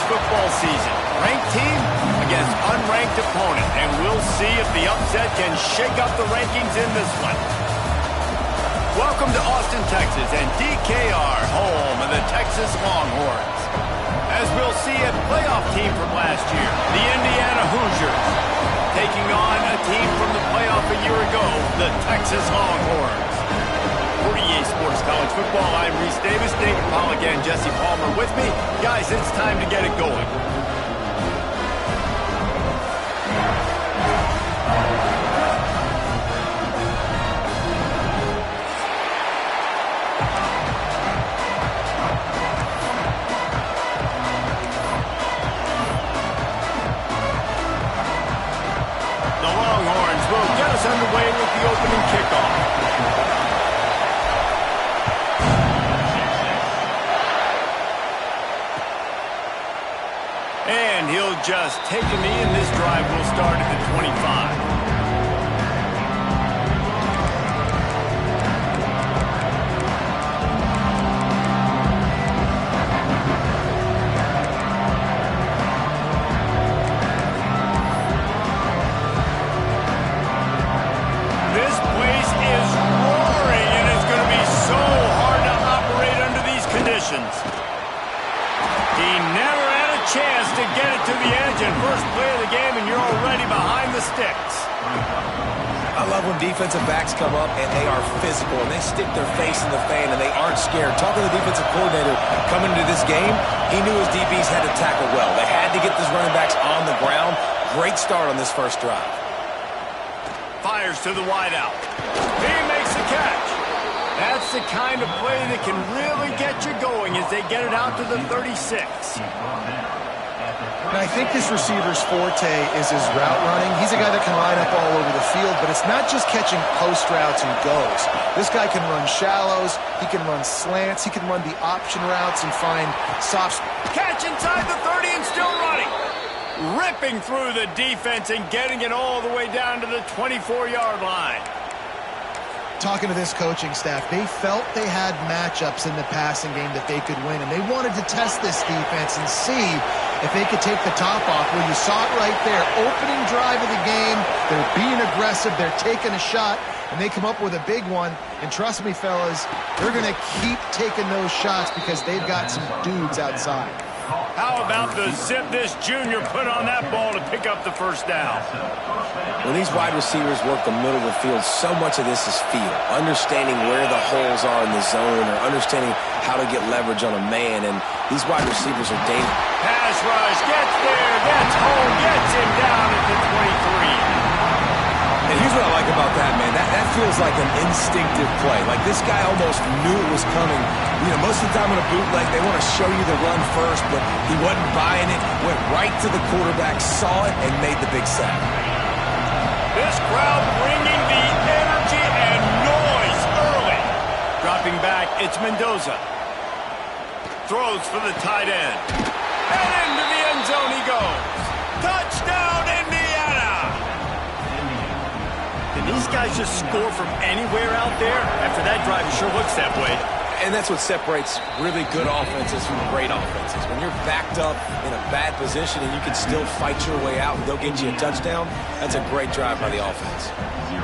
football season. Ranked team against unranked opponent, and we'll see if the upset can shake up the rankings in this one. Welcome to Austin, Texas, and DKR, home of the Texas Longhorns. As we'll see a playoff team from last year, the Indiana Hoosiers, taking on a team from the playoff a year ago, the Texas Longhorns. For EA Sports College Football, I'm Reese Davis, David Pollack, and Jesse Palmer with me. Guys, it's time to get it going. Underway with the opening kickoff. And he'll just take a knee, and this drive will start at the 25. He never had a chance to get it to the edge, and first play of the game, and you're already behind the sticks. I love when defensive backs come up and they are physical and they stick their face in the fan and they aren't scared. Talking to the defensive coordinator coming into this game, he knew his DBs had to tackle well. They had to get these running backs on the ground. Great start on this first drive. Fires to the wideout. He makes the catch. That's the kind of play that can really get you going as they get it out to the 36. And I think this receiver's forte is his route running. He's a guy that can line up all over the field, but it's not just catching post routes and goes. This guy can run shallows, he can run slants, he can run the option routes and find soft. Catch inside the 30 and still running. Ripping through the defense and getting it all the way down to the 24-yard line. Talking to this coaching staff, they felt they had matchups in the passing game that they could win, and they wanted to test this defense and see if they could take the top off. Well, you saw it right there. Opening drive of the game, they're being aggressive, they're taking a shot, and they come up with a big one. And trust me, fellas, they're going to keep taking those shots because they've got some dudes outside. How about the zip this junior put on that ball to pick up the first down? When these wide receivers work the middle of the field, so much of this is feel. Understanding where the holes are in the zone or understanding how to get leverage on a man. And these wide receivers are dangerous. Pass rush, gets there, gets home, gets him down at the 23. And here's what I like about that, man. That feels like an instinctive play. Like this guy almost knew it was coming. You know, most of the time in a bootleg, they want to show you the run first, but he wasn't buying it. Went right to the quarterback, saw it, and made the big sack. This crowd bringing the energy and noise early. Dropping back, it's Mendoza. Throws for the tight end. And into the end zone he goes. Touchdown, Indiana! Can these guys just score from anywhere out there? After that drive, it sure looks that way. And that's what separates really good offenses from great offenses. When you're backed up in a bad position and you can still fight your way out and they'll get you a touchdown, that's a great drive by the offense.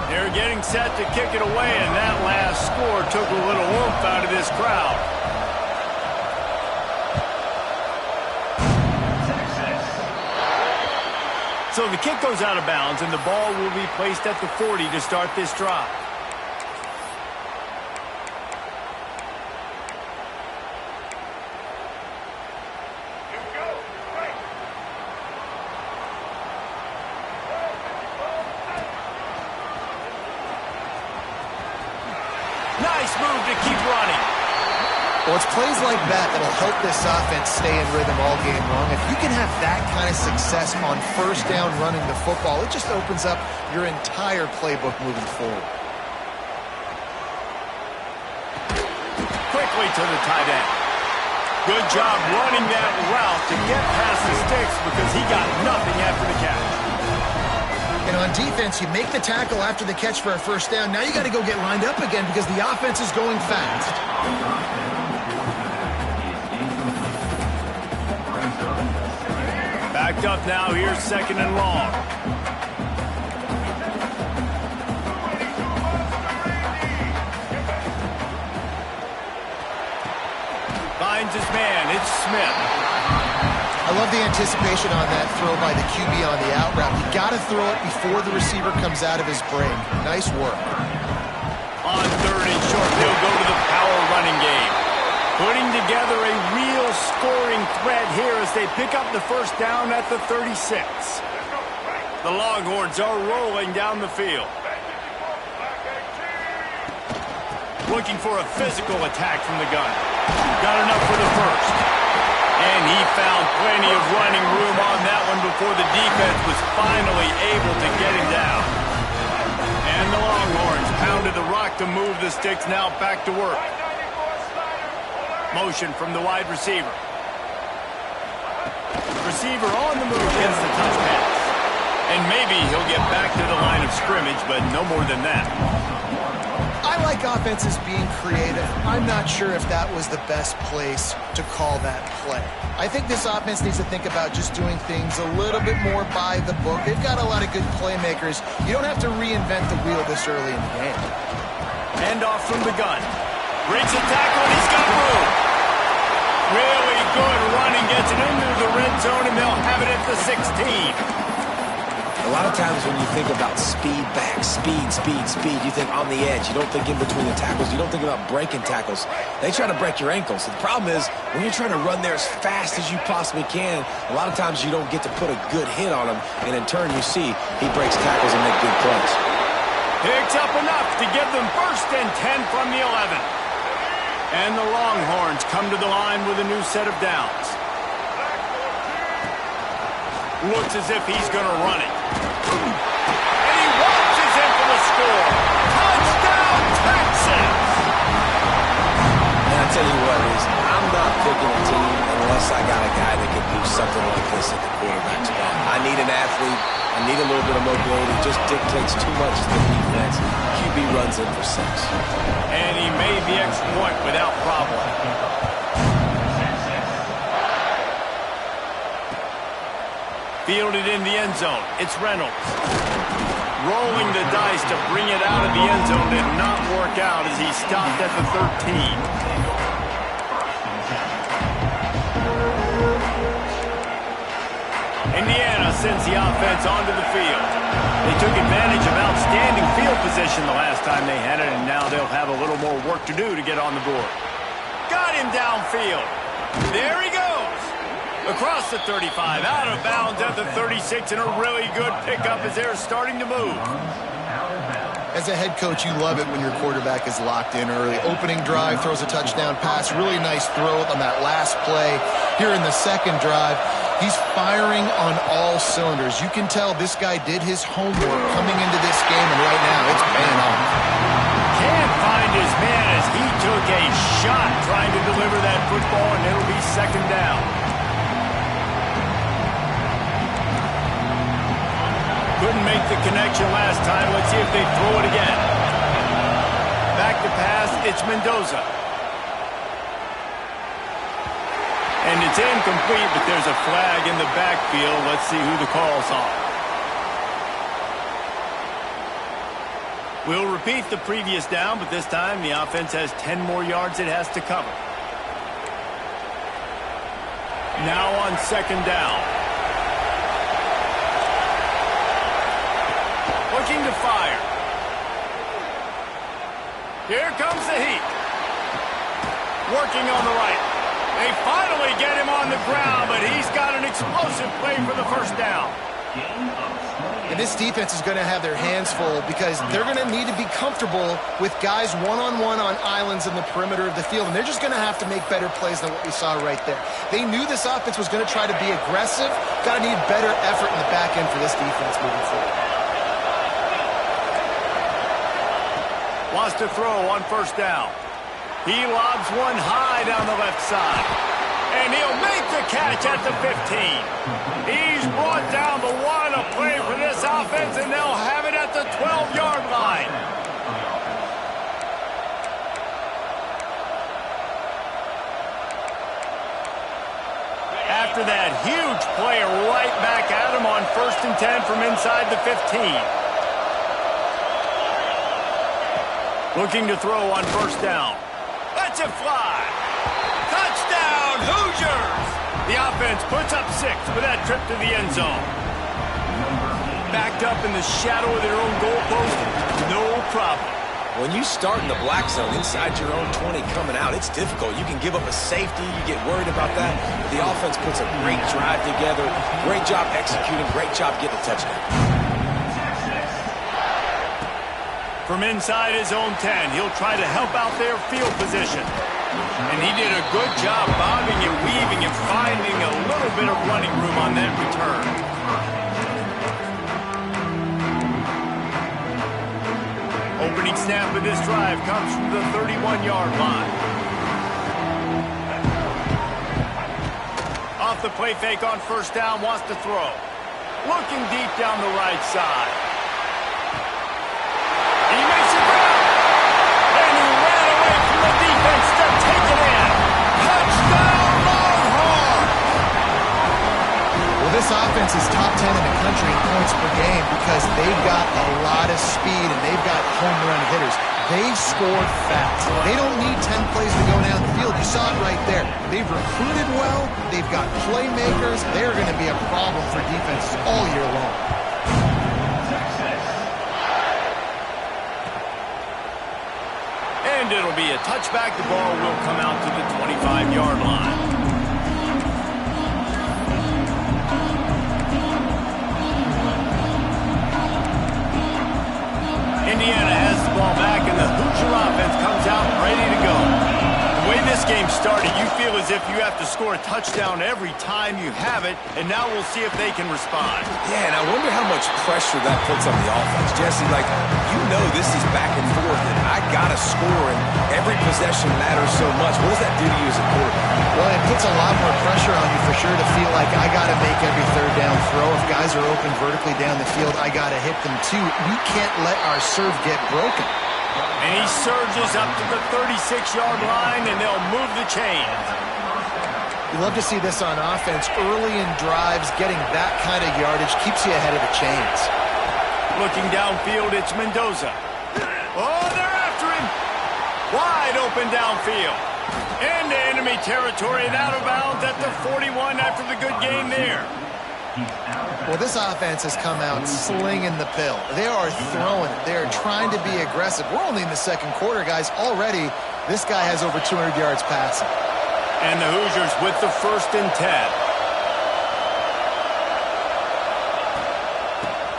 They're getting set to kick it away, and that last score took a little oomph out of this crowd. So the kick goes out of bounds, and the ball will be placed at the 40 to start this drive. Nice move to keep running. Well, it's plays like that that'll help this offense stay in rhythm all game long. If you can have that kind of success on first down running the football, it just opens up your entire playbook moving forward. Quickly to the tight end. Good job running that route to get past the sticks because he got nothing after the catch. And on defense, you make the tackle after the catch for a first down. Now you got to go get lined up again because the offense is going fast. picked up now. Here's 2nd and long. Finds his man. It's Smith. I love the anticipation on that throw by the QB on the out route. You got to throw it before the receiver comes out of his break. Nice work. On 3rd and short, they'll go to the power running game. Putting together a real scoring threat here as they pick up the 1st down at the 36. The Longhorns are rolling down the field. Looking for a physical attack from the gun. Got enough for the 1st. And he found plenty of running room on that one before the defense was finally able to get him down. And the Longhorns pounded the rock to move the sticks, now back to work. Motion from the wide receiver. Receiver on the move gets the touch pass. And maybe he'll get back to the line of scrimmage, but no more than that. I like offenses being creative. I'm not sure if that was the best place to call that play. I think this offense needs to think about just doing things a little bit more by the book. They've got a lot of good playmakers. You don't have to reinvent the wheel this early in the game. Hand off from the gun. Breaks a tackle, and he's got room. Really good running, gets it into the red zone, and they'll have it at the 16. A lot of times when you think about speed back, speed, you think on the edge. You don't think in between the tackles. You don't think about breaking tackles. They try to break your ankles. The problem is when you're trying to run there as fast as you possibly can, a lot of times you don't get to put a good hit on him, and in turn you see he breaks tackles and makes good plays. Picks up enough to give them 1st and 10 from the 11. And the Longhorns come to the line with a new set of downs. Looks as if he's going to run it. And he watches in for the score. Touchdown, Texas! And I tell you what, I'm not picking a team unless I got a guy that can do something like this at the quarterback spot. I need an athlete. I need a little bit of mobility. It just dictates too much to the defense. QB runs in for 6. And he made the extra point without problem. Fielded in the end zone. It's Reynolds. Rolling the dice to bring it out of the end zone did not work out as he stopped at the 13. Indiana sends the offense onto the field. They took advantage of outstanding field position the last time they had it, and now they'll have a little more work to do to get on the board. Got him downfield. There he goes. Across the 35, out of bounds at the 36, and a really good pickup as they're starting to move. As a head coach, you love it when your quarterback is locked in early. Opening drive, throws a touchdown pass, really nice throw on that last play. Here in the 2nd drive, he's firing on all cylinders. You can tell this guy did his homework coming into this game, and right now it's paying off. Can't find his man as he took a shot trying to deliver that football, and it'll be 2nd down. Couldn't make the connection last time. Let's see if they throw it again. Back to pass, it's Mendoza. And it's incomplete, but there's a flag in the backfield. Let's see who the call's on. We'll repeat the previous down, but this time the offense has 10 more yards it has to cover. Now on 2nd down. Looking to fire. Here comes the heat. Working on the right. They finally get him on the ground, but he's got an explosive play for the 1st down. And this defense is going to have their hands full because they're going to need to be comfortable with guys one-on-one on islands in the perimeter of the field, and they're just going to have to make better plays than what we saw right there. They knew this offense was going to try to be aggressive. Got to need better effort in the back end for this defense moving forward. Wants to throw on 1st down. He lobs one high down the left side. And he'll make the catch at the 15. He's brought down the one, a play for this offense, and they'll have it at the 12-yard line. after that huge play right back at him on 1st and 10 from inside the 15. Looking to throw on 1st down. Lets it fly. Touchdown, Hoosiers! The offense puts up 6 with that trip to the end zone. Backed up in the shadow of their own goalpost, no problem. When you start in the black zone inside your own 20 coming out, it's difficult. You can give up a safety. You get worried about that. The offense puts a great drive together. Great job executing. Great job getting a touchdown. From inside his own 10, he'll try to help out their field position. And he did a good job bobbing and weaving and finding a little bit of running room on that return. Opening snap of this drive comes from the 31-yard line. Off the play fake on 1st down, wants to throw. Looking deep down the right side. He makes it grab. And he ran away from the defense to take it in. Touchdown, Longhorn! Well, this offense is top 10 in the country in points per game because they've got a lot of speed and they've got home run hitters. They've scored fast. They don't need 10 plays to go down the field. You saw it right there. They've recruited well. They've got playmakers. They're going to be a problem for defenses all year long. And it'll be a touchback. The ball will come out to the 25-yard line. Indiana has the ball back, and the Hoosier offense comes out ready to go. The way this game started, you feel as if you have to score a touchdown every time you have it, and now we'll see if they can respond. Yeah, and I wonder how much pressure that puts on the offense. Jesse, like, you know this is back and forth, and I got to score, and every possession matters so much. What does that do to you as a quarterback? Well, it puts a lot more pressure on you for sure to feel like I got to make every 3rd down throw. If guys are open vertically down the field, I got to hit them too. We can't let our serve get broken. And he surges up to the 36-yard line, and they'll move the chains. You love to see this on offense. Early in drives, getting that kind of yardage keeps you ahead of the chains. Looking downfield, it's Mendoza. Oh, they're after him. Wide open downfield. Into enemy territory and out of bounds at the 41 after the good game there. Well, this offense has come out slinging the pill. They are throwing it. They are trying to be aggressive. We're only in the 2nd quarter, guys. Already, this guy has over 200 yards passing. And the Hoosiers with the 1st and 10.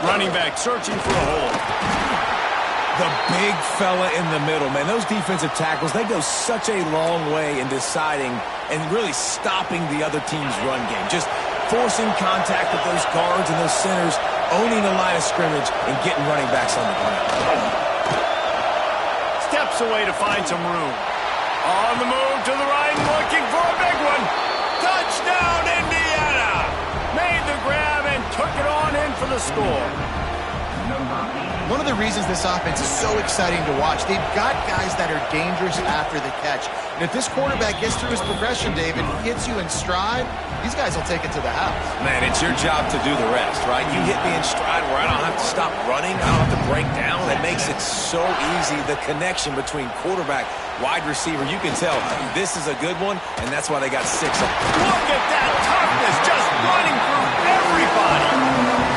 Running back searching for a hole. The big fella in the middle, man. Those defensive tackles, they go such a long way in deciding and really stopping the other team's run game. Just forcing contact with those guards and those centers, owning the line of scrimmage, and getting running backs on the ground. Steps away to find some room. On the move to the right, looking for a big one. Touchdown, Indiana! Made the grab and took it on in for the score. One of the reasons this offense is so exciting to watch, they've got guys that are dangerous after the catch. And if this quarterback gets through his progression, David, hits you in stride, these guys will take it to the house. Man, it's your job to do the rest, right? You hit me in stride where I don't have to stop running. I don't have to break down. It makes it so easy, the connection between quarterback, wide receiver. You can tell this is a good one, and that's why they got 6 of them. Look at that toughness, just running through everybody.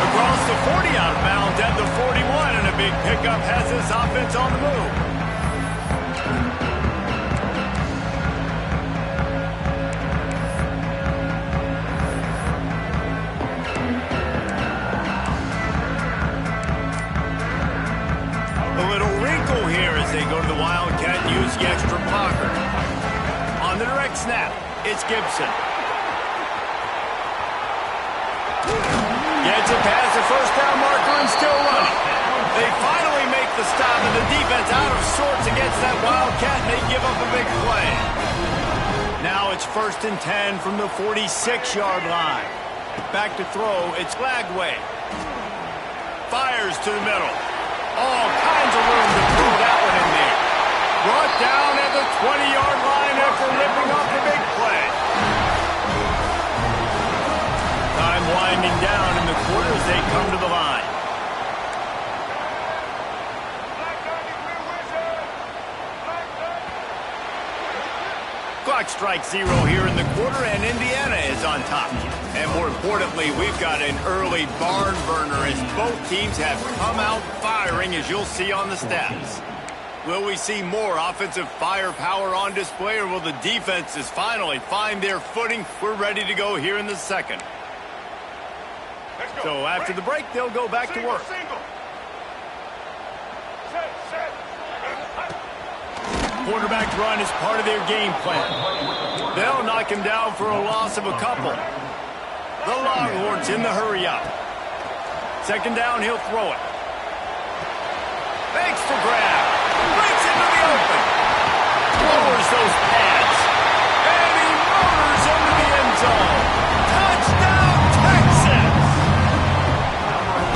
Across the 40 out of bounds at the 41, and a big pickup has this offense on the move. A little wrinkle here as they go to the Wildcat and use the extra blocker. On the direct snap, it's Gibson. Gets it past the 1st down marker and still running. They finally make the stop, and the defense out of sorts against that Wildcat, and they give up a big play. Now it's 1st and 10 from the 46-yard line. Back to throw, it's Lagway. Fires to the middle. All kinds of room to throw that one in there. Brought down at the 20-yard line after ripping off the big play. they come to the line. Clock strikes 0 here in the quarter, and Indiana is on top. And more importantly, we've got an early barn burner as both teams have come out firing, as you'll see on the stats. Will we see more offensive firepower on display, or will the defenses finally find their footing? We're ready to go here in the second. So after the break, they'll go back to work. Quarterback run is part of their game plan. They'll knock him down for a loss of a couple. The Longhorns in the hurry up. Second down, he'll throw it. Makes the grab. Breaks into the open. Lowers those pads. And he motors into the end zone. Touchdown, Texas!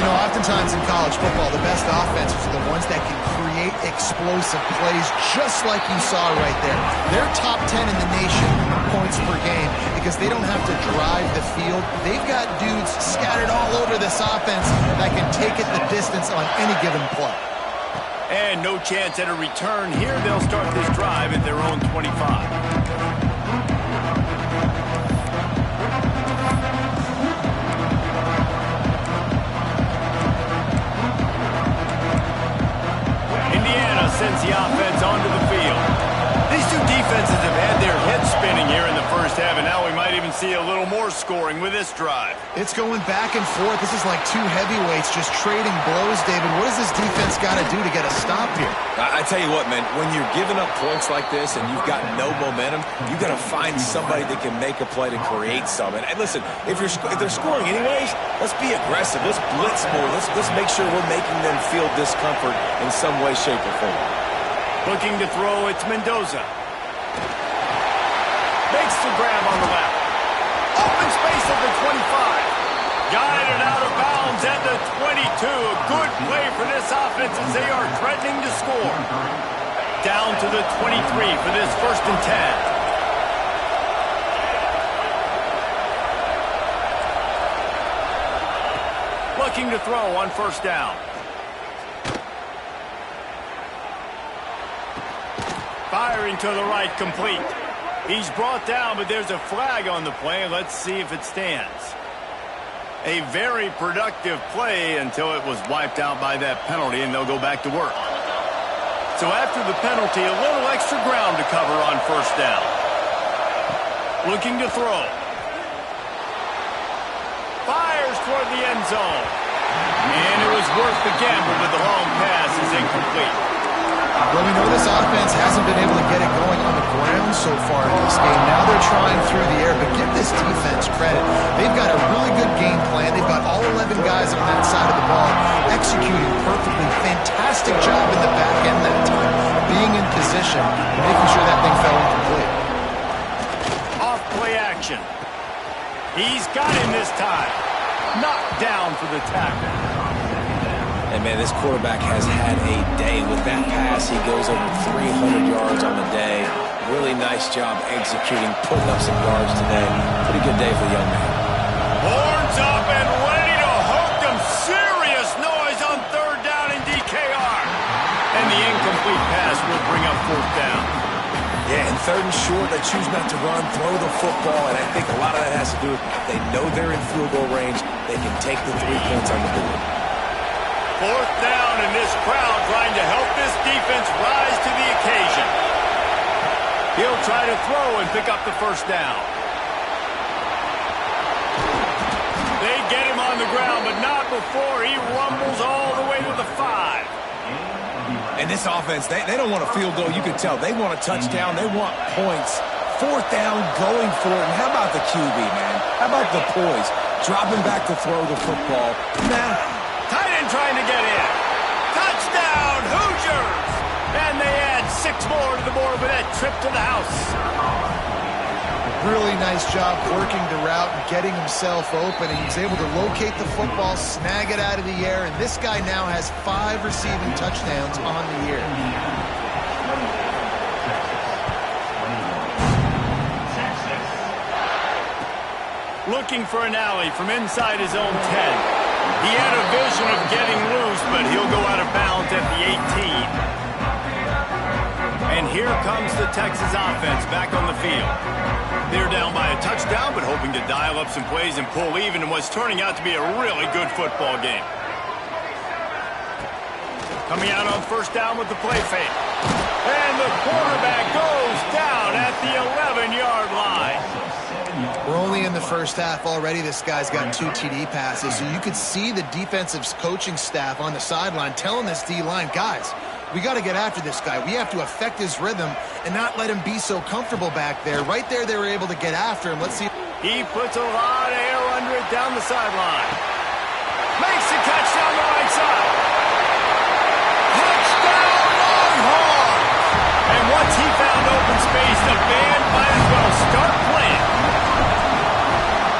You know, oftentimes in college football, the best offenses are the ones that can create explosive plays just like you saw right there. They're top 10 in the nation points per game because they don't have to drive the field. They've got dudes scattered all over this offense that can take it the distance on any given play. And no chance at a return here. They'll start this drive at their own 25. Sends the offense onto the field. These two defenses have had their heads spinning here in the first half, and now we might even see a little more scoring with this drive. It's going back and forth. This is like two heavyweights just trading blows, David. What does this defense got to do to get a stop here? I tell you what, man, when you're giving up points like this and you've got no momentum, you got to find somebody that can make a play to create some. And listen, if they're scoring anyways, let's be aggressive. Let's blitz more. Let's make sure we're making them feel discomfort in some way, shape, or form. Looking to throw, it's Mendoza. Makes the grab on the left. Open space at the 25. Guided out of bounds at the 22. A good play for this offense as they are threatening to score. Down to the 23 for this 1st and 10. Looking to throw on 1st down. Firing to the right, complete. He's brought down, but there's a flag on the play. Let's see if it stands. A very productive play until it was wiped out by that penalty, and they'll go back to work. So after the penalty, a little extra ground to cover on 1st down. Looking to throw. Fires toward the end zone. And it was worth the gamble, but the long pass is incomplete. Well, we know this offense hasn't been able to get it going on the ground so far in this game. Now they're trying through the air, but give this defense credit. They've got a really good game plan. They've got all 11 guys on that side of the ball executing perfectly. Fantastic job in the back end that time, being in position, making sure that thing fell incomplete. Off play action. He's got him this time. Knocked down for the tackle. And, man, this quarterback has had a day with that pass. He goes over 300 yards on the day. Really nice job executing, putting up some yards today. Pretty good day for the young man. Horns up and ready to hook them. Serious noise on 3rd down in DKR. And the incomplete pass will bring up 4th down. Yeah, and 3rd and short, they choose not to run, throw the football, and I think a lot of that has to do with they know they're in field goal range. They can take the 3 points on the board. 4th down, and this crowd trying to help this defense rise to the occasion. He'll try to throw and pick up the 1st down. They get him on the ground, but not before he rumbles all the way to the 5. And this offense, they don't want a field goal. You can tell. They want a touchdown. They want points. 4th down, going for it. And how about the QB, man? How about the poise? Dropping back to throw the football. Nah. Tight end trying to get in. Touchdown, Hoosiers! And they add 6 more to the board with that trip to the house. Really nice job working the route and getting himself open. And he was able to locate the football, snag it out of the air, and this guy now has 5 receiving touchdowns on the year. Looking for an alley from inside his own 10. He had a vision of getting loose, but he'll go out of bounds at the 18. And here comes the Texas offense back on the field. They're down by a touchdown, but hoping to dial up some plays and pull even in what's turning out to be a really good football game. Coming out on first down with the play fake. And the quarterback goes down at the 11-yard line. We're only in the first half already. This guy's got 2 TD passes. So you could see the defensive coaching staff on the sideline telling this D-line, guys, we got to get after this guy. We have to affect his rhythm and not let him be so comfortable back there. Right there, they were able to get after him. Let's see. He puts a lot of air under it down the sideline. Makes the catch down the right side. Touchdown, Longhorns! And once he found open space, the band might as well start playing.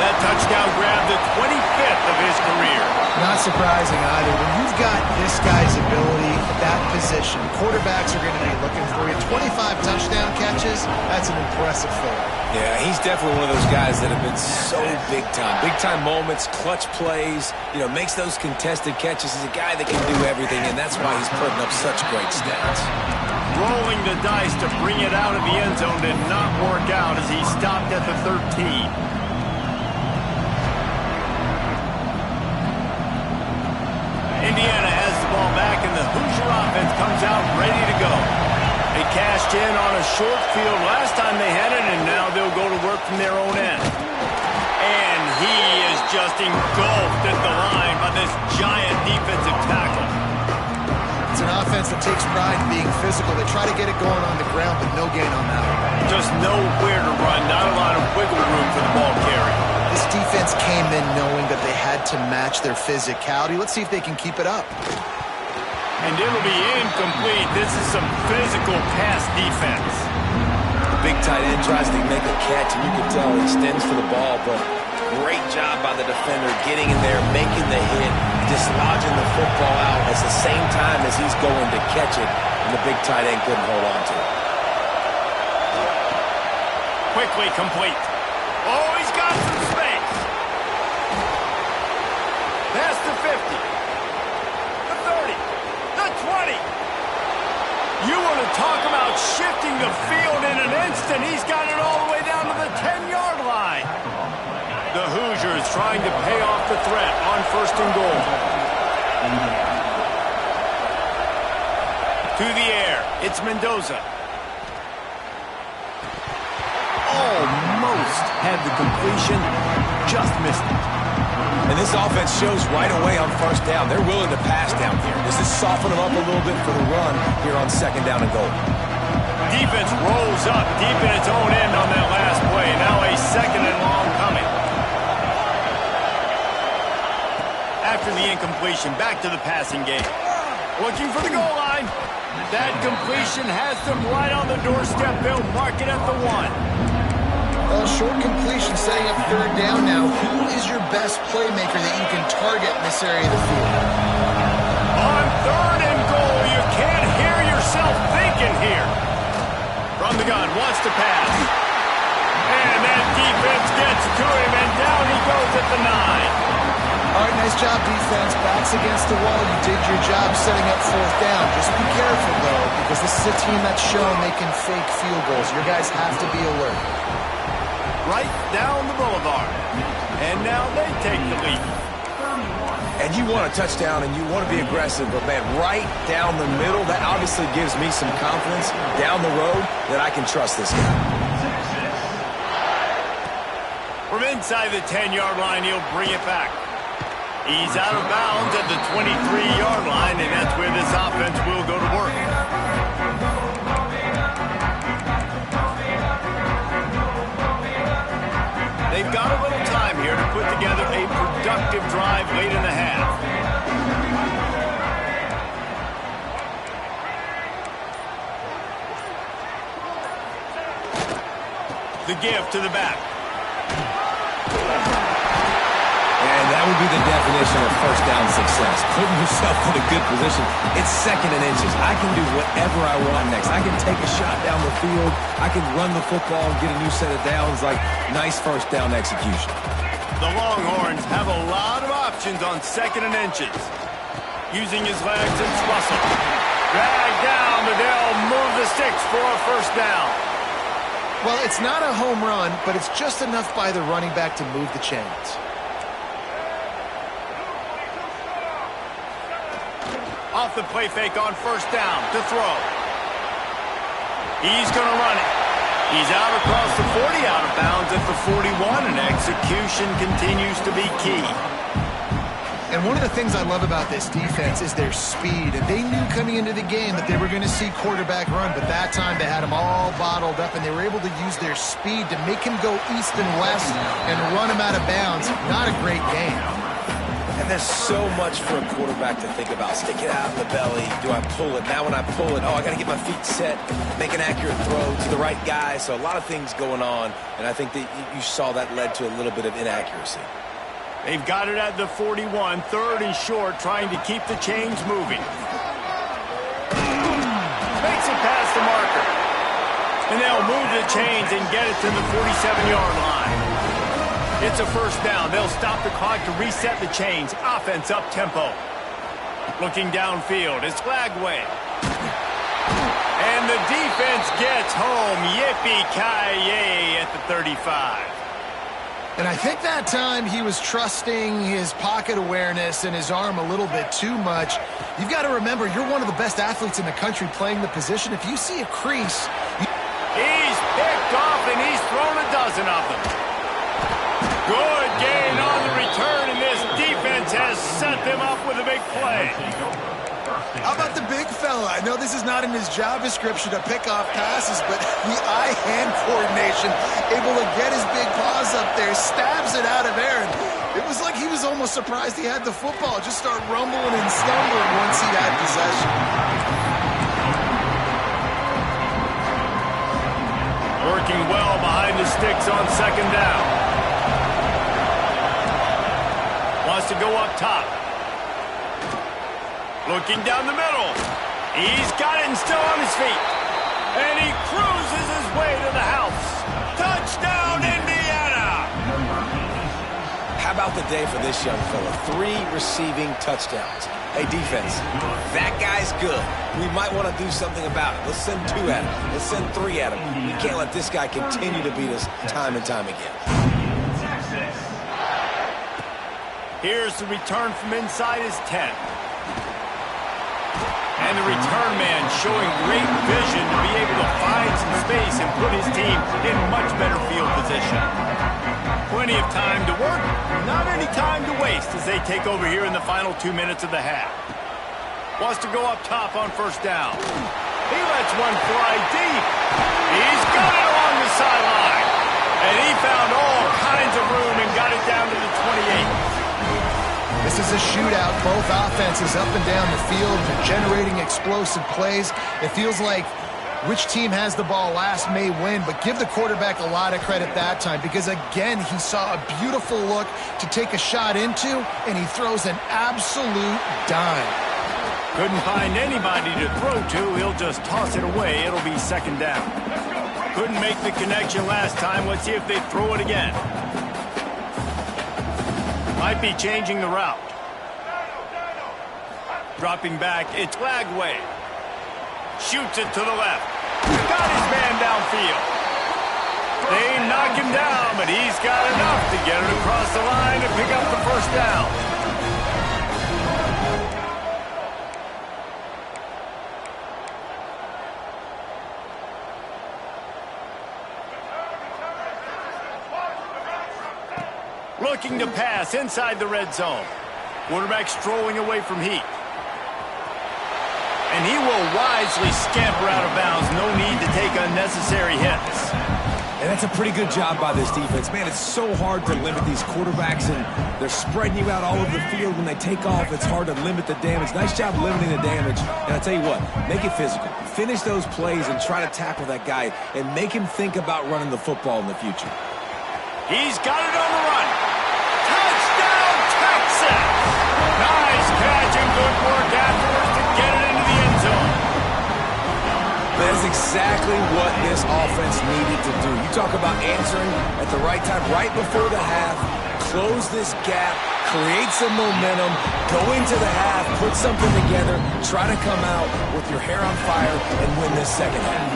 That touchdown grabbed the 25th of his career. Not surprising either. When you've got this guy's ability at that position, quarterbacks are going to be looking for you. 25 touchdown catches, that's an impressive thing. Yeah, he's definitely one of those guys that have been so big time. Big time moments, clutch plays, makes those contested catches. He's a guy that can do everything, and that's why he's putting up such great stats. Rolling the dice to bring it out of the end zone did not work out as he stopped at the 13. Indiana has the ball back, and the Hoosier offense comes out ready to go. They cashed in on a short field last time they had it, and now they'll go to work from their own end. And he is just engulfed at the line by this giant defensive tackle. It's an offense that takes pride in being physical. They try to get it going on the ground, but no gain on that one. Just nowhere to run, not a lot of wiggle room for the ball carrier. This defense came in knowing that they had to match their physicality. Let's see if they can keep it up. And it'll be incomplete. This is some physical pass defense. The big tight end tries to make a catch, and you can tell he extends for the ball, but great job by the defender getting in there, making the hit, dislodging the football out at the same time as he's going to catch it, and the big tight end couldn't hold on to it. Quickly complete. Oh, he's got some space. Past the 50. The 30. The 20. You want to talk about shifting the field in an instant. He's got it all the way down to the 10-yard line. The Hoosiers trying to pay off the threat on first and goal. To the air. It's Mendoza. Almost had the completion, just missed it. And this offense shows right away on first down. They're willing to pass down here. This is soften them up a little bit for the run here on second down and goal. Defense rolls up deep in its own end on that last play. Now a second and long coming. After the incompletion, back to the passing game. Looking for the goal line. That completion has them right on the doorstep. They'll mark it at the 1. Short completion setting up third down now. Who is your best playmaker that you can target in this area of the field? On third and goal, you can't hear yourself thinking here. From the gun, wants to pass. And that defense gets to him, and down he goes at the 9. All right, nice job, defense. Backs against the wall. You did your job setting up fourth down. Just be careful, though, because this is a team that's shown they can fake field goals. Your guys have to be alert. Right down the boulevard. And now they take the lead. And you want a touchdown and you want to be aggressive, but man, right down the middle, that obviously gives me some confidence down the road that I can trust this guy. From inside the 10-yard line, he'll bring it back. He's out of bounds at the 23-yard line, and that's where this offense will go to work. They've got a little time here to put together a productive drive late in the half. The give to the back. And that would be the definition of first down success. Putting yourself in a good position. It's second and inches. I can do whatever I want next. I can take a shot down the field. I can run the football and get a new set of downs. Like, nice first down execution. The Longhorns have a lot of options on 2nd and inches. Using his legs, it's Russell. Dragged down, but they'll move the sticks for a first down. Well, it's not a home run, but it's just enough by the running back to move the chains. Off the play fake on first down to throw. He's going to run it. He's out across the 40, out of bounds at the 41, and execution continues to be key. And one of the things I love about this defense is their speed. And they knew coming into the game that they were going to see quarterback run, but that time they had him all bottled up, and they were able to use their speed to make him go east and west and run him out of bounds. Not a great game. And there's so much for a quarterback to think about. Stick it out in the belly. Do I pull it? Now when I pull it, I got to get my feet set, make an accurate throw to the right guy. So a lot of things going on, and I think that you saw that led to a little bit of inaccuracy. They've got it at the 41, 3rd and short, trying to keep the chains moving. Makes it past the marker. And they'll move the chains and get it to the 47-yard line. It's a first down. They'll stop the clock to reset the chains. Offense up-tempo. Looking downfield. It's Lagway. And the defense gets home. Yippee-ki-yay at the 35. And I think that time he was trusting his pocket awareness and his arm a little bit too much. You've got to remember, you're one of the best athletes in the country playing the position. If you see a crease... He's picked off, and he's thrown a dozen of them. Good gain on the return, and this defense has set them up with a big play. How about the big fella? I know this is not in his job description to pick off passes, but the eye-hand coordination, able to get his big paws up there, stabs it out of Aaron. It was like he was almost surprised he had the football, just start rumbling and stumbling once he had possession. Working well behind the sticks on 2nd down. Wants to go up top. Looking down the middle. He's got it and still on his feet. And he cruises his way to the house. Touchdown, Indiana! How about the day for this young fella? 3 receiving touchdowns. Hey, defense, that guy's good. We might want to do something about it. Let's send 2 at him. Let's send 3 at him. We can't let this guy continue to beat us time and time again. Here's the return from inside his 10. And the return man showing great vision to be able to find some space and put his team in much better field position. Plenty of time to work, not any time to waste as they take over here in the final 2 minutes of the half. Wants to go up top on first down. He lets one fly deep. He's got it along the sideline. And he found all kinds of room and got it down to the 28. This is a shootout. Both offenses up and down the field. They're generating explosive plays. It feels like which team has the ball last may win, but give the quarterback a lot of credit that time because, again, he saw a beautiful look to take a shot into, and he throws an absolute dime. Couldn't find anybody to throw to. He'll just toss it away. It'll be 2nd down. Couldn't make the connection last time. Let's see if they throw it again. Might be changing the route. Dropping back, it's Lagway. Shoots it to the left. Got his man downfield. They knock him down, but he's got enough to get it across the line and pick up the first down. Looking to pass inside the red zone. Quarterback strolling away from Heath. And he will wisely scamper out of bounds. No need to take unnecessary hits. And that's a pretty good job by this defense. Man, it's so hard to limit these quarterbacks, and they're spreading you out all over the field. When they take off, it's hard to limit the damage. Nice job limiting the damage. And I'll tell you what, make it physical. Finish those plays and try to tackle that guy and make him think about running the football in the future. He's got it on the run. Touchdown, Texas! Nice catch and good work afterwards to get it into the end zone. That's exactly what this offense needed to do. You talk about answering at the right time, right before the half, close this gap, create some momentum, go into the half, put something together, try to come out with your hair on fire and win this second half.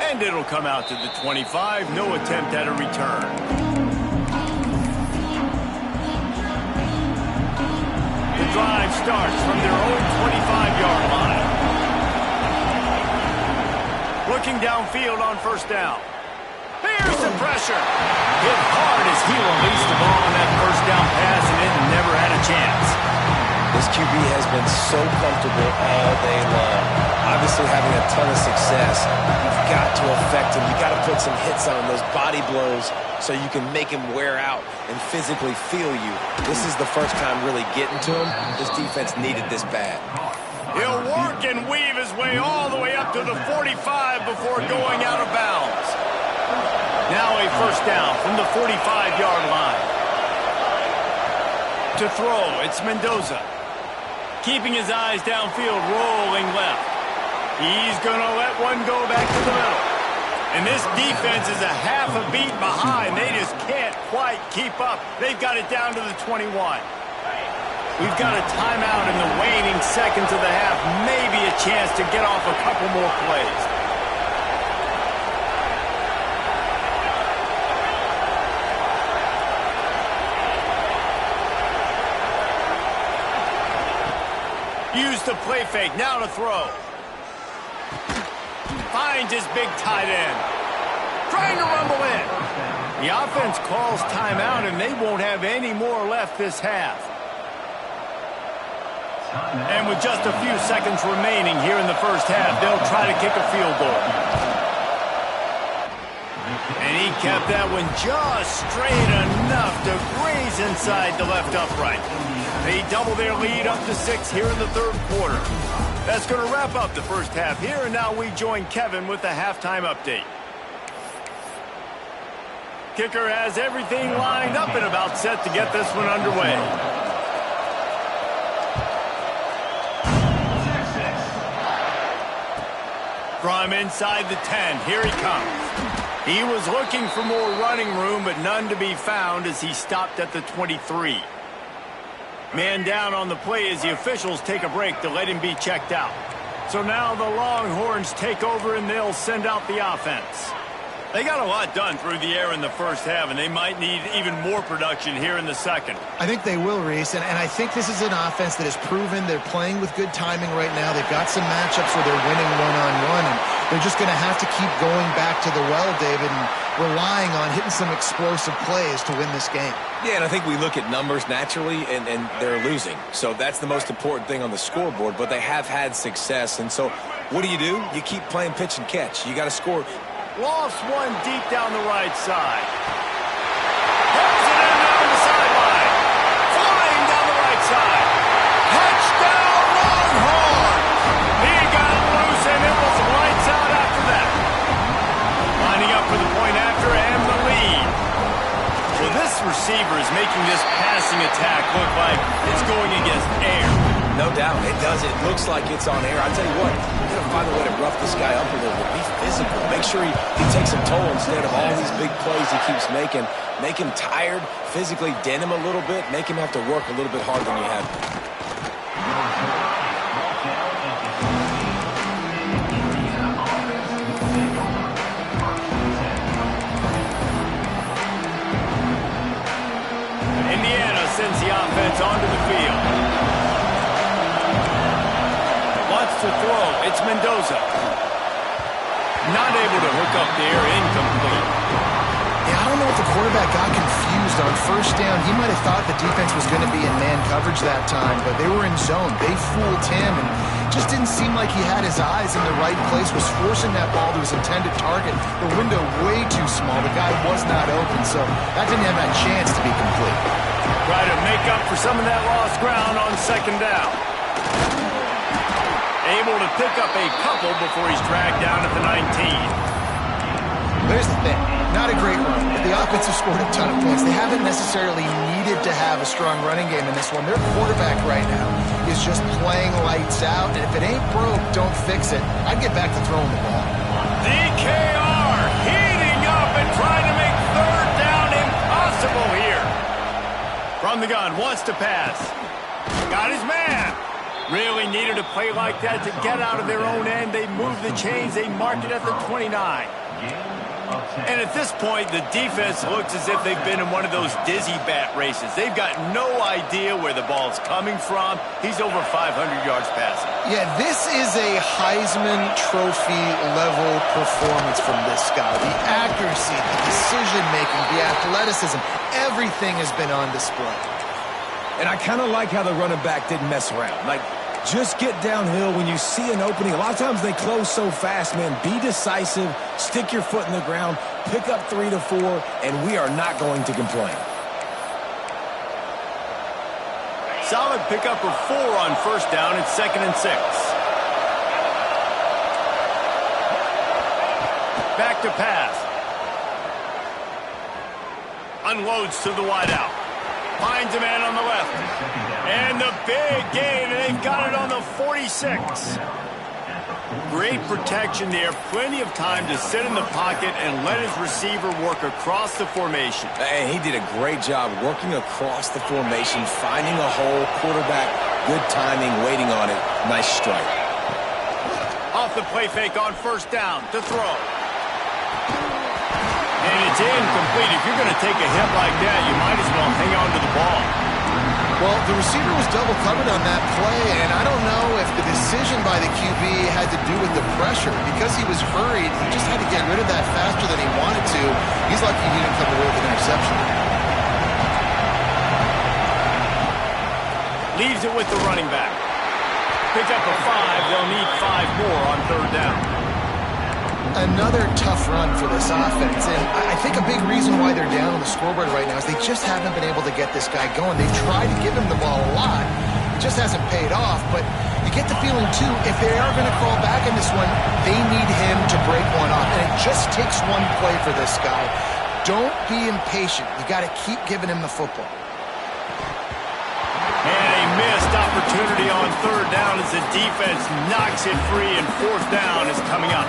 And it'll come out to the 25. No attempt at a return. The drive starts from their own 25-yard line. Looking downfield on first down. Here's the pressure. Hit hard as he released the ball on that first down pass, and it never had a chance. This QB has been so comfortable all day long. Obviously having a ton of success. You've got to affect him. You've got to put some hits on him, those body blows, so you can make him wear out and physically feel you. This is the first time really getting to him. This defense needed this bad. He'll work and weave his way all the way up to the 45 before going out of bounds. Now a first down from the 45-yard line. To throw, it's Mendoza. Keeping his eyes downfield, rolling left. He's going to let one go back to the middle. And this defense is a half a beat behind. They just can't quite keep up. They've got it down to the 21. We've got a timeout in the waning seconds of the half. Maybe a chance to get off a couple more plays. Use the play fake, now to throw. Finds his big tight end. Trying to rumble in. The offense calls timeout, and they won't have any more left this half. And with just a few seconds remaining here in the first half, they'll try to kick a field goal. And he kept that one just straight enough to graze inside the left upright. They double their lead up to 6 here in the third quarter. That's going to wrap up the first half here, and now we join Kevin with the halftime update. Kicker has everything lined up and about set to get this one underway. From inside the 10, here he comes. He was looking for more running room, but none to be found as he stopped at the 23. Man down on the play as the officials take a break to let him be checked out. So now the Longhorns take over and they'll send out the offense. They got a lot done through the air in the first half, and they might need even more production here in the second. I think they will, Reese, and I think this is an offense that has proven they're playing with good timing right now. They've got some matchups where they're winning one-on-one, and they're just going to have to keep going back to the well, David, and relying on hitting some explosive plays to win this game. Yeah, and I think we look at numbers naturally, and they're losing. So that's the most important thing on the scoreboard, but they have had success. And so what do? You keep playing pitch and catch. You got to score. Lofts one deep down the right side. Holds it in down the sideline. Flying down the right side. Touchdown, Longhorns! He got loose, and it was lights out after that. Lining up for the point after and the lead. So this receiver is making this passing attack look like it's going against air. No doubt, it does. It looks like it's on air. I tell you what, you're going to find a way to rough this guy up a little bit. Be physical. Make sure he takes a toll instead of all these big plays he keeps making. Make him tired, physically dent him a little bit, make him have to work a little bit harder than you have. Indiana sends the offense onto the field. To throw, it's Mendoza. Not able to hook up there, incomplete. Yeah, I don't know if the quarterback got confused on first down. He might have thought the defense was going to be in man coverage that time, but they were in zone. They fooled him, and just didn't seem like he had his eyes in the right place, was forcing that ball to his intended target. The window way too small. The guy was not open, so that didn't have that chance to be complete. Try to make up for some of that lost ground on second down. Able to pick up a couple before he's dragged down at the 19. There's the thing. Not a great run, but the offense has scored a ton of points. They haven't necessarily needed to have a strong running game in this one. Their quarterback right now is just playing lights out, and if it ain't broke, don't fix it. I'd get back to throwing the ball. DK From the gun, wants to pass. Got his man. Really needed a play like that to get out of their own end. They moved the chains. They marked it at the 29. And at this point, the defense looks as if they've been in one of those dizzy bat races. They've got no idea where the ball's coming from. He's over 500 yards passing. Yeah, this is a Heisman Trophy level performance from this guy. The accuracy, the decision-making, the athleticism, everything has been on display. And I kind of like how the running back didn't mess around. Like, just get downhill when you see an opening. A lot of times they close so fast, man. Be decisive, stick your foot in the ground, pick up 3 to 4, and we are not going to complain. Solid pickup of 4 on first down. It's 2nd and 6. Back to pass. Unloads to the wideout. Finds a man on the left. And the big gain, and they've got it on the 46. Great protection there. Plenty of time to sit in the pocket and let his receiver work across the formation. And he did a great job working across the formation, finding a hole, quarterback, good timing, waiting on it. Nice strike. Off the play fake on first down to throw. And it's incomplete. If you're going to take a hit like that, you might as well hang on to the ball. Well, the receiver was double covered on that play, and I don't know if the decision by the QB had to do with the pressure. Because he was hurried, he just had to get rid of that faster than he wanted to. He's lucky he didn't come away with an interception. Leaves it with the running back. Pick up a 5. They'll need 5 more on third down. Another tough run for this offense, and I think a big reason why they're down on the scoreboard right now is they just haven't been able to get this guy going. They tried to give him the ball a lot. It just hasn't paid off, but you get the feeling, too, if they are going to crawl back in this one, they need him to break one off, and it just takes one play for this guy. Don't be impatient. You got to keep giving him the football. And a missed opportunity on third down as the defense knocks it free, and fourth down is coming up.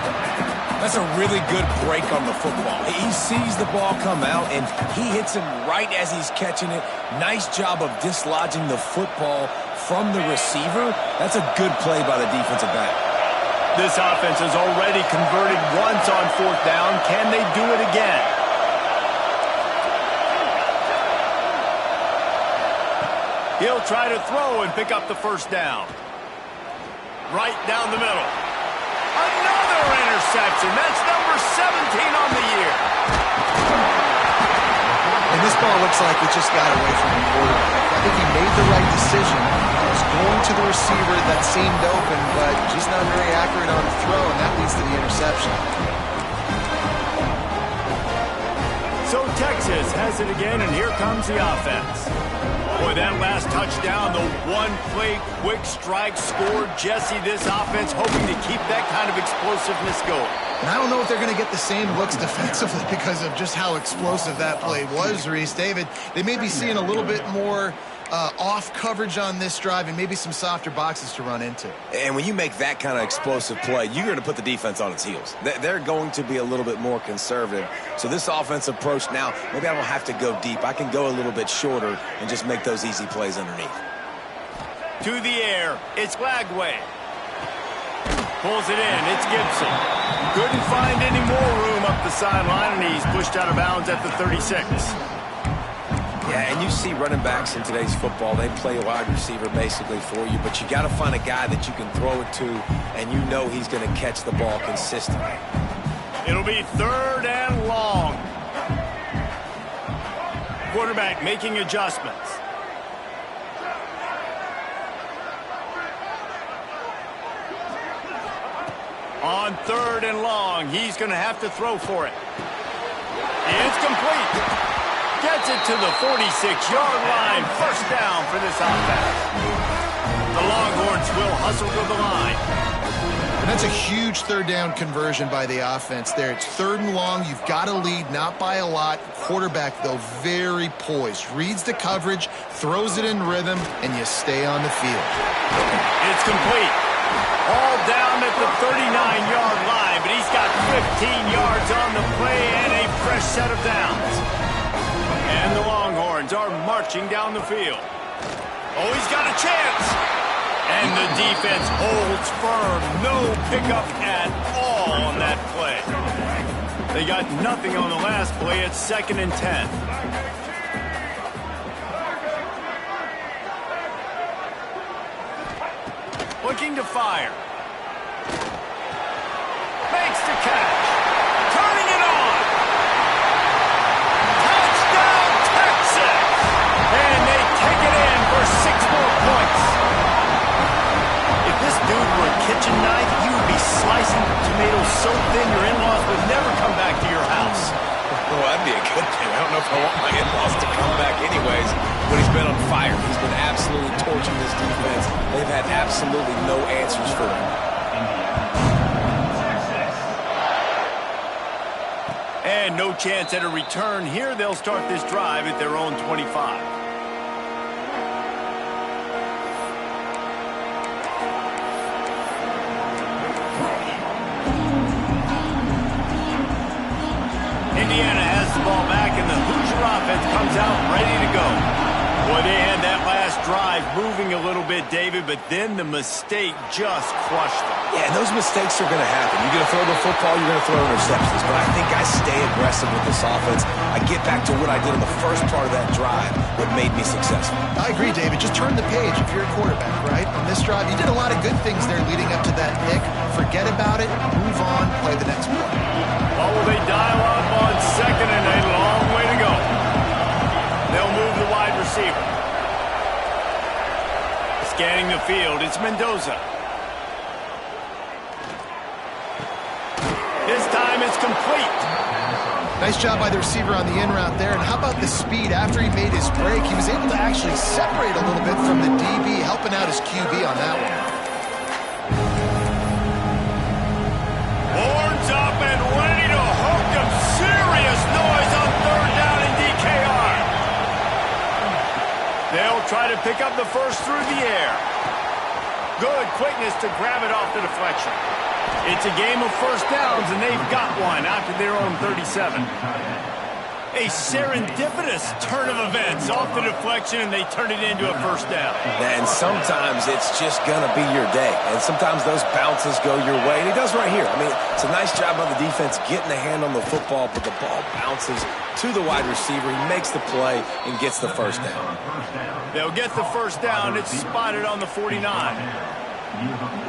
That's a really good break on the football. He sees the ball come out, and he hits him right as he's catching it. Nice job of dislodging the football from the receiver. That's a good play by the defensive back. This offense has already converted once on fourth down. Can they do it again? He'll try to throw and pick up the first down. Right down the middle. Another interception. That's number 17 on the year. And this ball looks like it just got away from the quarterback. I think he made the right decision. He was going to the receiver that seemed open, but just not very accurate on the throw, and that leads to the interception. So Texas has it again, and here comes the offense. Boy, that last touchdown, the one-play quick strike scored. Jesse, this offense hoping to keep that kind of explosiveness going. And I don't know if they're going to get the same looks defensively because of just how explosive that play was, Reese. David, they may be seeing a little bit more off coverage on this drive and maybe some softer boxes to run into. And when you make that kind of explosive play, you're going to put the defense on its heels. They're going to be a little bit more conservative. So this offensive approach now, maybe I don't have to go deep. I can go a little bit shorter and just make those easy plays underneath. To the air, it's Lagway. Pulls it in, it's Gibson. Couldn't find any more room up the sideline, and he's pushed out of bounds at the 36. Yeah, and you see running backs in today's football, they play wide receiver basically for you, but you got to find a guy that you can throw it to, and you know he's going to catch the ball consistently. It'll be third and long. Quarterback making adjustments. On third and long, he's going to have to throw for it. It's complete. Gets it to the 46-yard line. First down for this offense. The Longhorns will hustle to the line. And that's a huge third down conversion by the offense there. It's third and long. You've got to lead, not by a lot. Quarterback, though, very poised. Reads the coverage, throws it in rhythm, and you stay on the field. It's complete. All down at the 39-yard line, but he's got 15 yards on the play and a fresh set of downs. And the Longhorns offense are marching down the field. Oh, he's got a chance. And the defense holds firm. No pickup at all on that play. They got nothing on the last play. It's 2nd and 10. Looking to fire. Makes the catch. Turning it on. Touchdown, Texas! And they take it in for 6 more points. If this dude were a kitchen knife, you would be slicing tomatoes so thin your in-laws would never come back to your house. Well, that'd be a good thing. I don't know if I want my in-laws to come back anyways, but he's been on fire. He's been absolutely torching this defense. They've had absolutely no answers for him. And no chance at a return here. They'll start this drive at their own 25. Indiana has the ball back, and the Hoosier offense comes out ready to go. Boy, they had that last drive moving a little bit, David, but then the mistake just crushed them. Yeah, and those mistakes are going to happen. You're going to throw the football, you're going to throw interceptions. But I think I stay aggressive with this offense. I get back to what I did in the first part of that drive, what made me successful. I agree, David. Just turn the page if you're a quarterback, right? On this drive, you did a lot of good things there leading up to that pick. Forget about it, move on, play the next play. Well, will they dial up on 2nd and a long way to go? They'll move the wide receiver. Scanning the field, it's Mendoza. This time it's complete. Nice job by the receiver on the in route there. And how about the speed? After he made his break, he was able to actually separate a little bit from the DB, helping out his QB on that one. Horns up and ready to hook them. Serious noise on 3rd down in DKR. They'll try to pick up the first through the air. Good quickness to grab it off the deflection. It's a game of first downs, and they've got one out to their own 37. A serendipitous turn of events off the deflection, and they turn it into a first down. And sometimes it's just going to be your day. And sometimes those bounces go your way. And he does right here. I mean, it's a nice job by the defense getting a hand on the football, but the ball bounces to the wide receiver. He makes the play and gets the first down. They'll get the first down. It's spotted on the 49.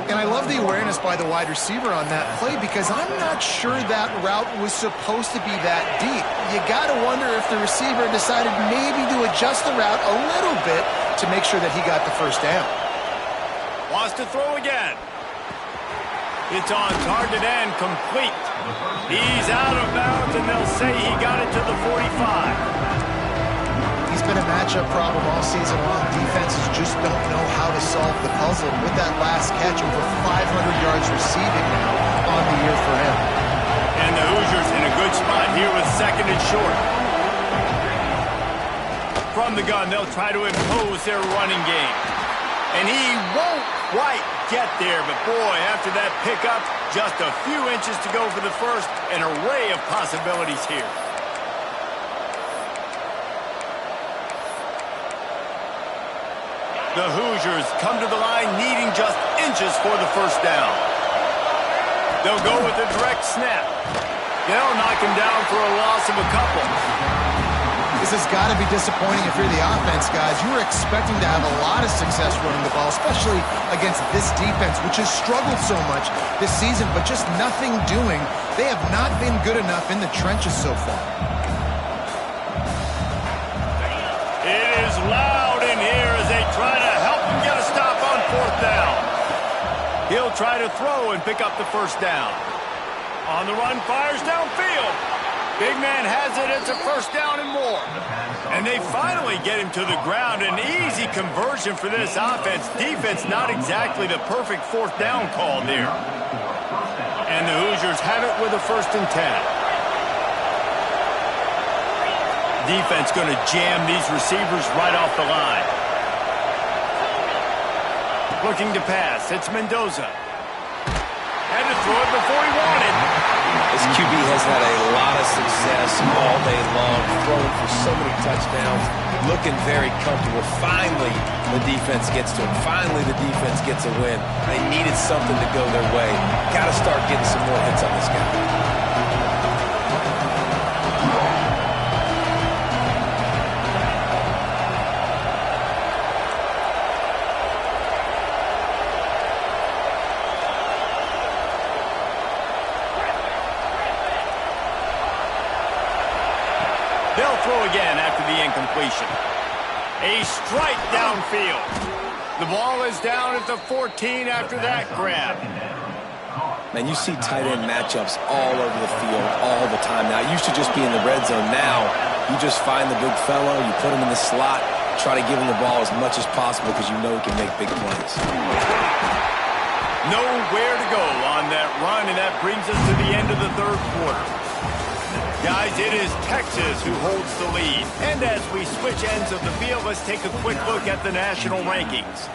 And I love the awareness by the wide receiver on that play because I'm not sure that route was supposed to be that deep. You got to wonder if the receiver decided maybe to adjust the route a little bit to make sure that he got the first down. Wants to throw again. It's on target and complete. He's out of bounds, and they'll say he got it to the 45. He's been a matchup problem all season long. Defenses just don't know how to solve the puzzle. With that last catch, over 500 yards receiving now on the year for him. And the Hoosiers in a good spot here with 2nd and short. From the gun, they'll try to impose their running game. And he won't quite get there, but boy, after that pickup, just a few inches to go for the first. An array of possibilities here. The Hoosiers come to the line needing just inches for the first down. They'll go with a direct snap. They'll knock him down for a loss of a couple. This has got to be disappointing if you're the offense, guys. You were expecting to have a lot of success running the ball, especially against this defense, which has struggled so much this season, but just nothing doing. They have not been good enough in the trenches so far. It is loud in here as they try to help him get a stop on 4th down. He'll try to throw and pick up the first down. On the run, fires downfield. Big man has it. It's a first down and more. And they finally get him to the ground. An easy conversion for this offense. Defense not exactly the perfect 4th down call there. And the Hoosiers have it with a 1st and 10. Defense going to jam these receivers right off the line. Looking to pass. It's Mendoza. Had to throw it before he wanted. This QB has has had a lot of success all day long, throwing for so many touchdowns, looking very comfortable. Finally, the defense gets to him. Finally, the defense gets a win. They needed something to go their way. Got to start getting some more hits on this guy. They'll throw again after the incompletion. A strike downfield. The ball is down at the 14 after that grab. Man, you see tight end matchups all over the field all the time now. It used to just be in the red zone. Now, you just find the big fellow, you put him in the slot, try to give him the ball as much as possible because you know he can make big plays. Nowhere to go on that run, and that brings us to the end of the third quarter. Guys, it is Texas who holds the lead. And as we switch ends of the field, let's take a quick look at the national rankings.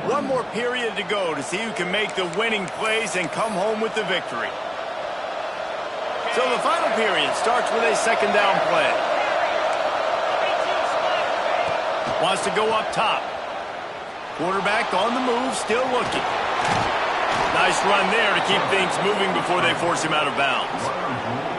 One more period to go to see who can make the winning plays and come home with the victory. So the final period starts with a second down play. Wants to go up top. Quarterback on the move, still looking. Nice run there to keep things moving before they force him out of bounds.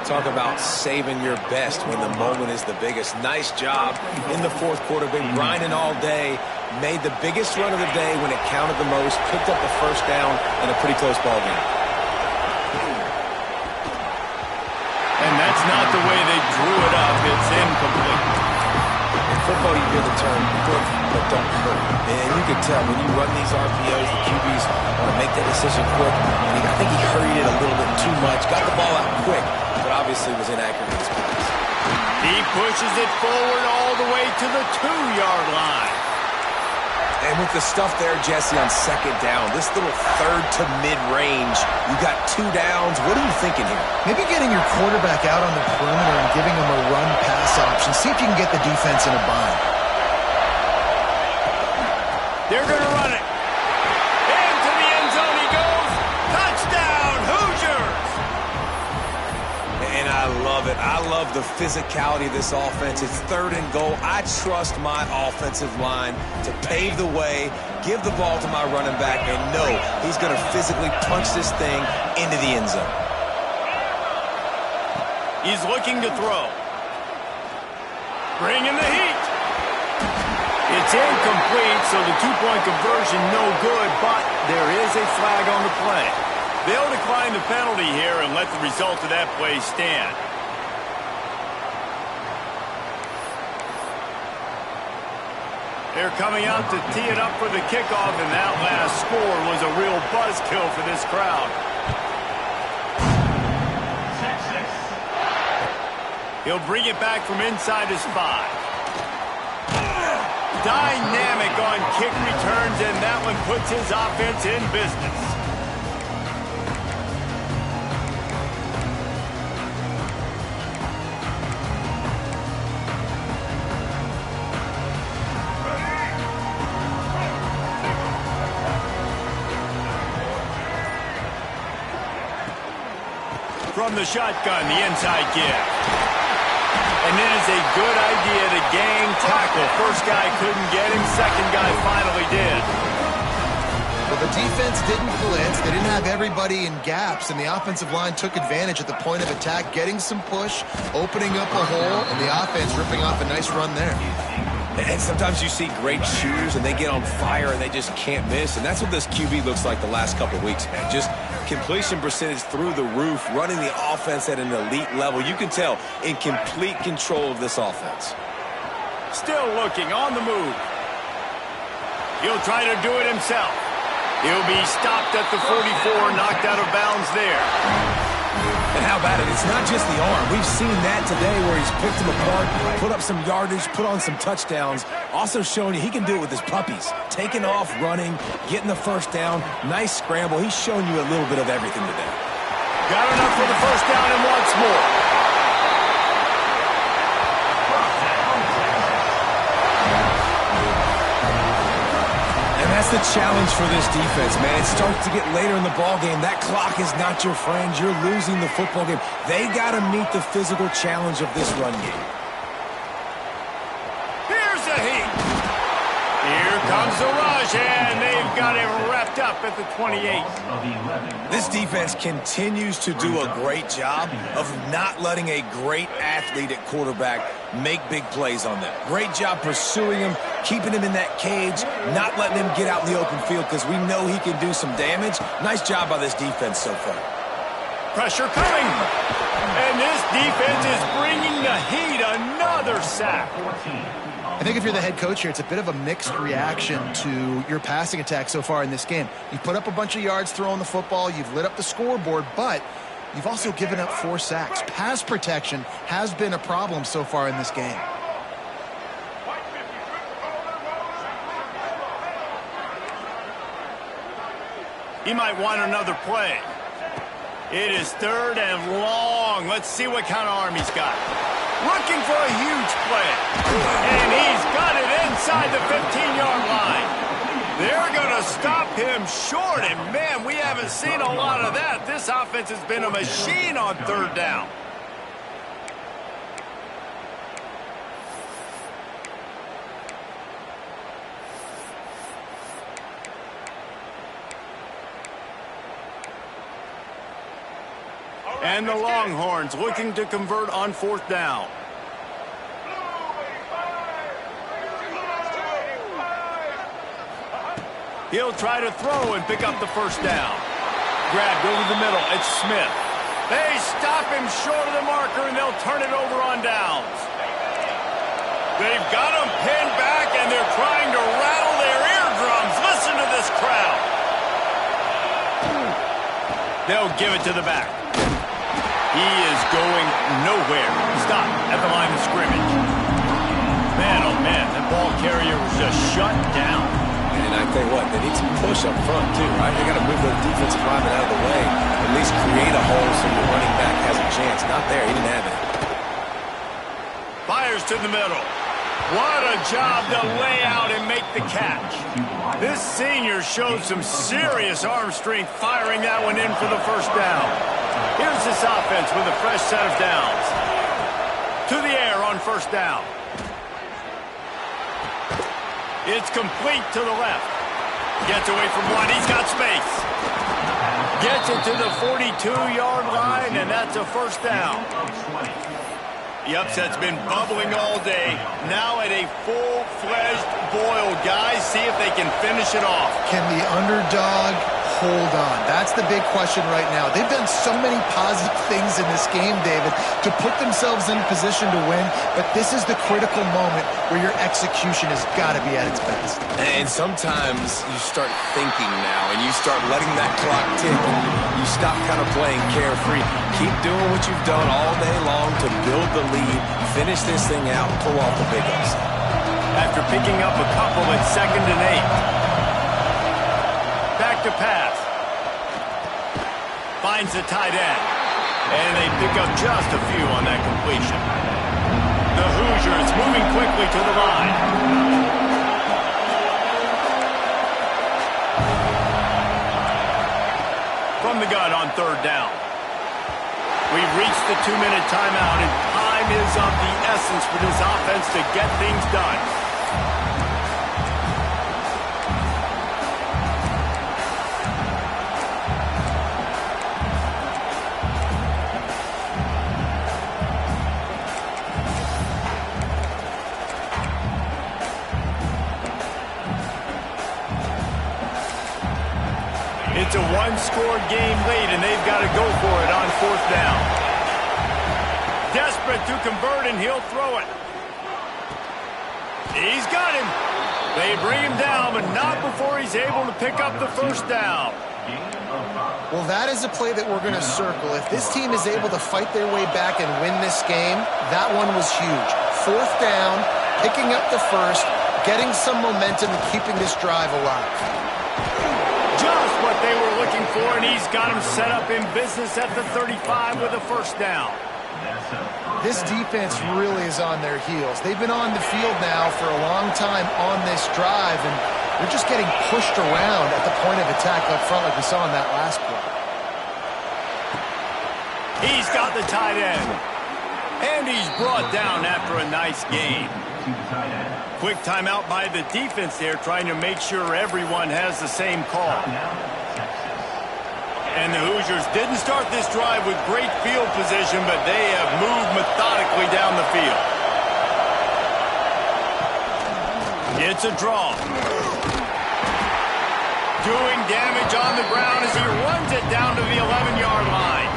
Talk about saving your best when the moment is the biggest. Nice job in the fourth quarter. Been grinding all day. Made the biggest run of the day when it counted the most. Picked up the first down in a pretty close ball game. And that's not the way they drew it up. It's incomplete. In football, you hear the term quick, but don't hurt. And you can tell when you run these RPOs, the QBs want to make that decision quick. And I think he hurried it a little bit too much. Got the ball out quick, but obviously was inaccurate in his pass. He pushes it forward all the way to the 2-yard line. And with the stuff there, Jesse, on second down, this little third to mid-range, you got 2 downs. What are you thinking here? Maybe getting your quarterback out on the perimeter and giving him a run-pass option. See if you can get the defense in a bind. They're going to run it. Into the end zone he goes. Touchdown, Hoosiers! And I love it. I love the physicality of this offense. It's third and goal. I trust my offensive line to pave the way, give the ball to my running back, and know he's going to physically punch this thing into the end zone. He's looking to throw. Bringing the heat. It's incomplete, so the 2-point conversion no good, but there is a flag on the play. They'll decline the penalty here and let the result of that play stand. They're coming out to tee it up for the kickoff, and that last score was a real buzzkill for this crowd. He'll bring it back from inside his 5. Dynamic on kick returns, and that one puts his offense in business. From the shotgun, the inside give. And it is a good idea to gang tackle. First guy couldn't get him, second guy finally did. Well, the defense didn't blitz. They didn't have everybody in gaps, and the offensive line took advantage at the point of attack, getting some push, opening up a hole, and the offense ripping off a nice run there. And sometimes you see great shooters, and they get on fire, and they just can't miss. And that's what this QB looks like the last couple of weeks, man. Just completion percentage through the roof, running the offense at an elite level. You can tell in complete control of this offense. Still looking on the move. He'll try to do it himself. He'll be stopped at the 44, knocked out of bounds there. And how about it? It's not just the arm. We've seen that today where he's picked them apart, put up some yardage, put on some touchdowns. Also showing you he can do it with his puppies. Taking off, running, getting the first down. Nice scramble. He's shown you a little bit of everything today. Got enough for the first down and wants more. And that's the challenge for this defense, man. It starts to get later in the ball game. That clock is not your friend. You're losing the football game. They got to meet the physical challenge of this run game. Here's the heat. Here comes the rush, and they've got it wrapped up at the 28. This defense continues to do a great job of not letting a great athlete at quarterback make big plays on them. Great job pursuing him, keeping him in that cage, not letting him get out in the open field because we know he can do some damage. Nice job by this defense so far. Pressure coming. And this defense is bringing the heat. Another sack. I think if you're the head coach here, it's a bit of a mixed reaction to your passing attack so far in this game. You've put up a bunch of yards throwing the football. You've lit up the scoreboard, but you've also given up 4 sacks. Pass protection has been a problem so far in this game. He might want another play. It is 3rd and long. Let's see what kind of arm he's got. Looking for a huge play. And he's got it inside the 15-yard line. They're going to stop him short. And, man, we haven't seen a lot of that. This offense has been a machine on 3rd down. And the Longhorns looking to convert on 4th down. He'll try to throw and pick up the 1st down. Grabbed over the middle. It's Smith. They stop him short of the marker, and they'll turn it over on downs. They've got him pinned back, and they're trying to rattle their eardrums. Listen to this crowd. They'll give it to the back. He is going nowhere. Stop at the line of scrimmage. Man, oh man, that ball carrier was just shut down. And I tell you what, they need some push up front too, right? They got to move their defensive lineman out of the way, at least create a hole so your running back has a chance. Not there, he didn't have it. Fires to the middle. What a job to lay out and make the catch. This senior showed some serious arm strength firing that one in for the 1st down. Here's this offense with a fresh set of downs. To the air on 1st down. It's complete to the left. Gets away from one. He's got space. Gets it to the 42-yard line, and that's a 1st down. The upset's been bubbling all day. Now at a full-fledged boil. Guys, see if they can finish it off. Can the underdog hold on? That's the big question right now. They've done so many positive things in this game, David, to put themselves in position to win, but this is the critical moment where your execution has got to be at its best. And sometimes you start thinking now, and you start letting that clock tick, and you stop kind of playing carefree. Keep doing what you've done all day long to build the lead, finish this thing out, and pull off the big upset. After picking up a couple at 2nd and 8. Back to pass. Finds the tight end. And they pick up just a few on that completion. The Hoosiers moving quickly to the line. From the gun on 3rd down. We've reached the 2-minute timeout, and time is of the essence for this offense to get things done. It's a 1-score game late, and they've got to go for it on 4th down. Desperate to convert, and he'll throw it. He's got him. They bring him down, but not before he's able to pick up the 1st down. Well, that is a play that we're going to circle. If this team is able to fight their way back and win this game, that one was huge. 4th down, picking up the 1st, getting some momentum and keeping this drive alive. Just what they were looking for, and he's got him set up in business at the 35 with a 1st down. This defense really is on their heels. They've been on the field now for a long time on this drive, and They're just getting pushed around at the point of attack up front like we saw in that last play. He's got the tight end. And he's brought down after a nice gain. Quick timeout by the defense there, trying to make sure everyone has the same call. And the Hoosiers didn't start this drive with great field position, but they have moved methodically down the field. It's a draw. Doing damage on the ground as he runs it down to the 11-yard line.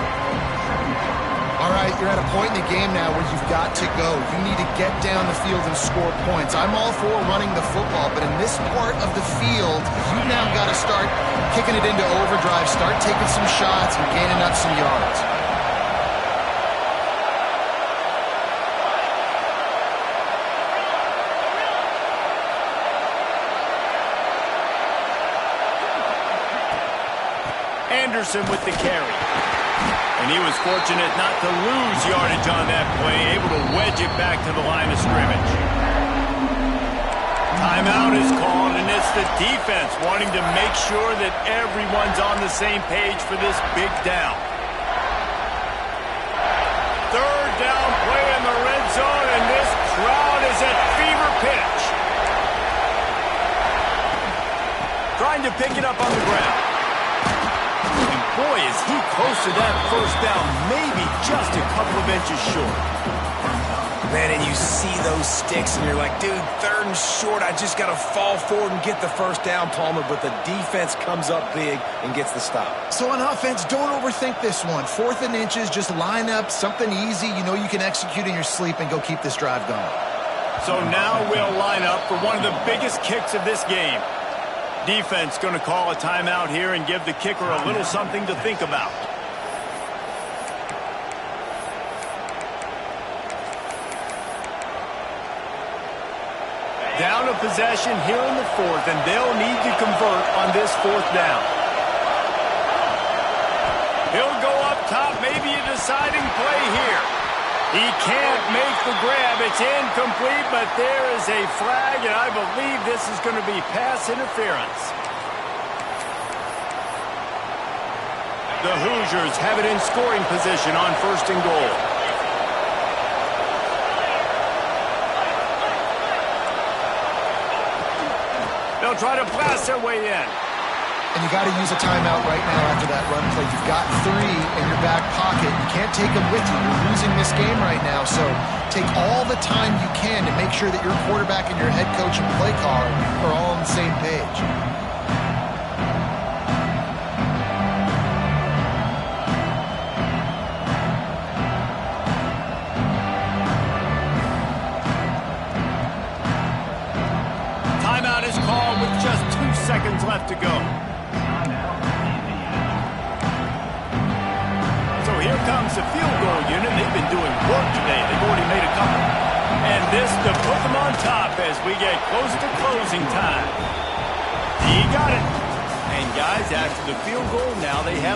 All right, you're at a point in the game now where you've got to go. You need to get down the field and score points. I'm all for running the football, but in this part of the field, you've now got to start kicking it into overdrive, start taking some shots and gaining up some yards. Anderson with the carry. And he was fortunate not to lose yardage on that play, able to wedge it back to the line of scrimmage. Timeout is called, and it's the defense wanting to make sure that everyone's on the same page for this big down. Third down play in the red zone, and this crowd is at fever pitch. Trying to pick it up on the ground. And boy, is he close to that first down, maybe just a couple of inches short. Man, and you see those sticks, and you're like, dude, third and short, I just got to fall forward and get the first down, Palmer, but the defense comes up big and gets the stop. So on offense, don't overthink this one. 4th and inches, just line up something easy you know you can execute in your sleep and go keep this drive going. So now we'll line up for one of the biggest kicks of this game. Defense going to call a timeout here and give the kicker a little something to think about. Down a possession here in the 4th, and they'll need to convert on this 4th down. He'll go up top, maybe a deciding play here. He can't make the grab. It's incomplete, but there is a flag, and I believe this is going to be pass interference. The Hoosiers have it in scoring position on 1st and goal. They'll try to blast their way in. And you got to use a timeout right now after that run play. You've got 3 in your back pocket. You can't take them with you. You're losing this game right now. So take all the time you can to make sure that your quarterback and your head coach and play caller are all on the same page. Timeout is called with just 2 seconds left to go. Here comes the field goal unit. They've been doing work today. They've already made a couple. And this to put them on top as we get close to closing time. He got it. And guys, after the field goal, now they have